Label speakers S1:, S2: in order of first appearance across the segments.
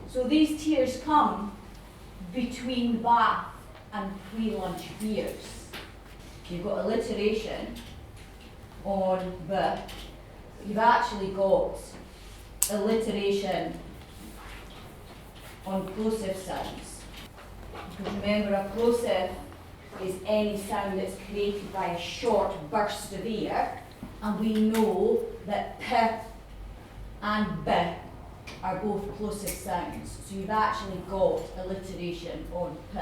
S1: So these tears come between bath and pre-lunch beers. You've got alliteration on the, you've actually got alliteration on plosive sounds. Because remember, a plosive is any sound that's created by a short burst of air, and we know that p and b are both plosive sounds. So you've actually got alliteration on p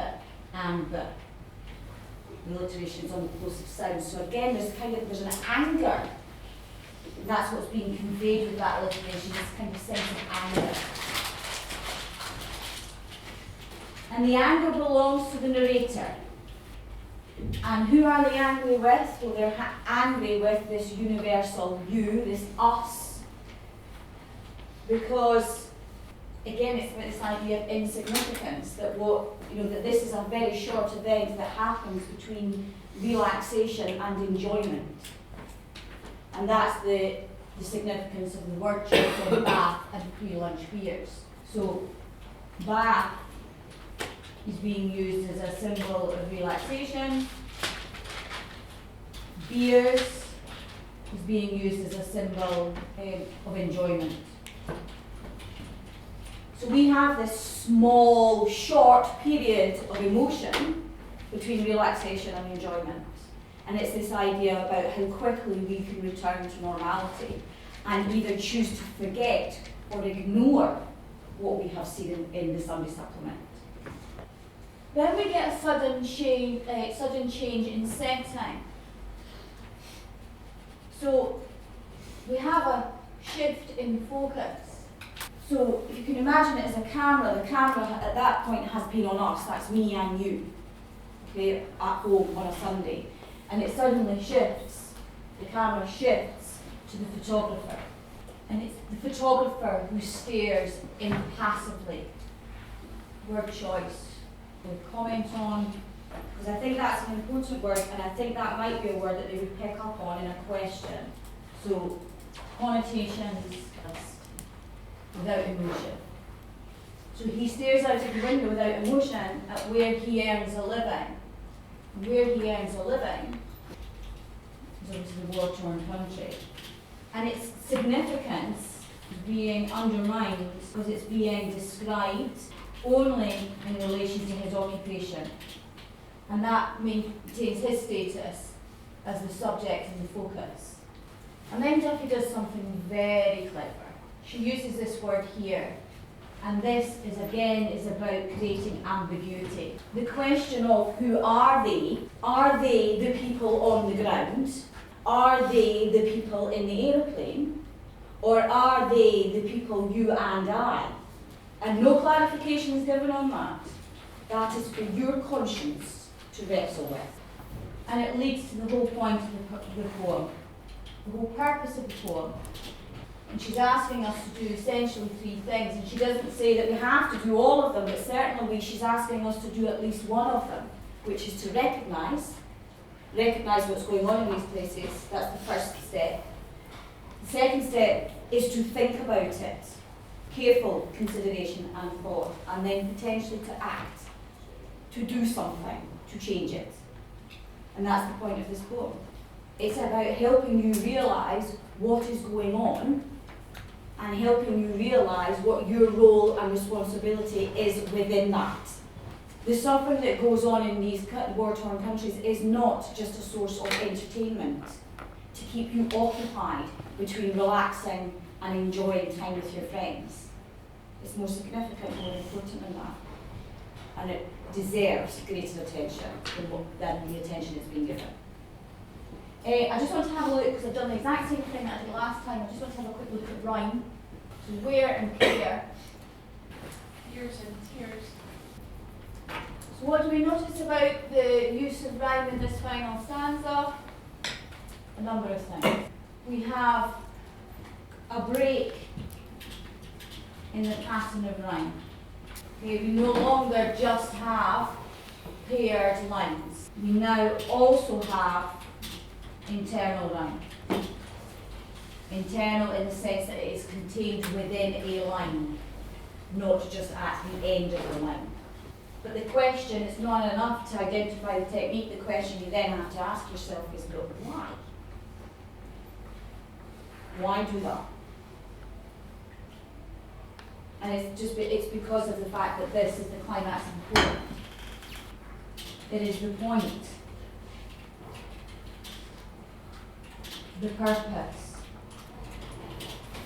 S1: and b. The alliteration's on the plosive sounds. So again, there's an anger. That's what's being conveyed with that alliteration, this kind of sense of anger. And the anger belongs to the narrator. And who are they angry with? Well, they're angry with this universal you, this us. Because, again, it's about this idea of insignificance, that that this is a very short event that happens between relaxation and enjoyment. And that's the significance of the word choice on bath and pre-lunch beers. So, bath is being used as a symbol of relaxation. Beers is being used as a symbol of enjoyment. So we have this small, short period of emotion between relaxation and enjoyment. And it's this idea about how quickly we can return to normality and either choose to forget or ignore what we have seen in the Sunday supplement. Then we get a sudden change in setting. So we have a shift in focus. So if you can imagine it as a camera, the camera at that point has been on us, that's me and you, okay, at home on a Sunday. And it suddenly shifts, the camera shifts to the photographer. And it's the photographer who stares impassively. Word choice. We'll comment on, because I think that's an important word, and I think that might be a word that they would pick up on in a question. So, connotations without emotion. So he stares out of the window without emotion at where he earns a living. Where he earns a living is obviously the war-torn country. And its significance is being undermined because it's being described only in relation to his occupation. And that maintains his status as the subject and the focus. And then Duffy does something very clever. She uses this word here. And this is about creating ambiguity. The question of who are they? Are they the people on the ground? Are they the people in the aeroplane? Or are they the people you and I? And no clarification is given on that. That is for your conscience to wrestle with. And it leads to the whole point of the poem, the whole purpose of the poem. And she's asking us to do essentially three things. And she doesn't say that we have to do all of them, but certainly she's asking us to do at least one of them, which is to recognise what's going on in these places. That's the first step. The second step is to think about it. Careful consideration and thought, and then potentially to act, to do something, to change it. And that's the point of this poem. It's about helping you realise what is going on and helping you realise what your role and responsibility is within that. The suffering that goes on in these war-torn countries is not just a source of entertainment to keep you occupied between relaxing and enjoying time with your friends. It's more significant, more important than that. And it deserves greater attention than the attention it's been given. I just want to have a look, because I've done the exact same thing that I did last time. I just want to have a quick look at rhyme. So where and care.
S2: Years and tears.
S1: So what do we notice about the use of rhyme in this final stanza? A number of things. We have a break in the pattern of rhyme. Okay, we no longer just have paired lines. We now also have internal rhyme. Internal in the sense that it is contained within a line. not just at the end of the line. But the question is not enough to identify the technique. The question you then have to ask yourself is, but why? Why do that? And it's because of the fact that this is the climax of the poem. It is the point, the purpose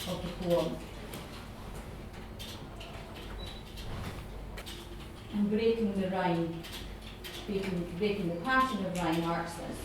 S1: of the poem. And breaking the rhyme, breaking the pattern of rhyme marks this.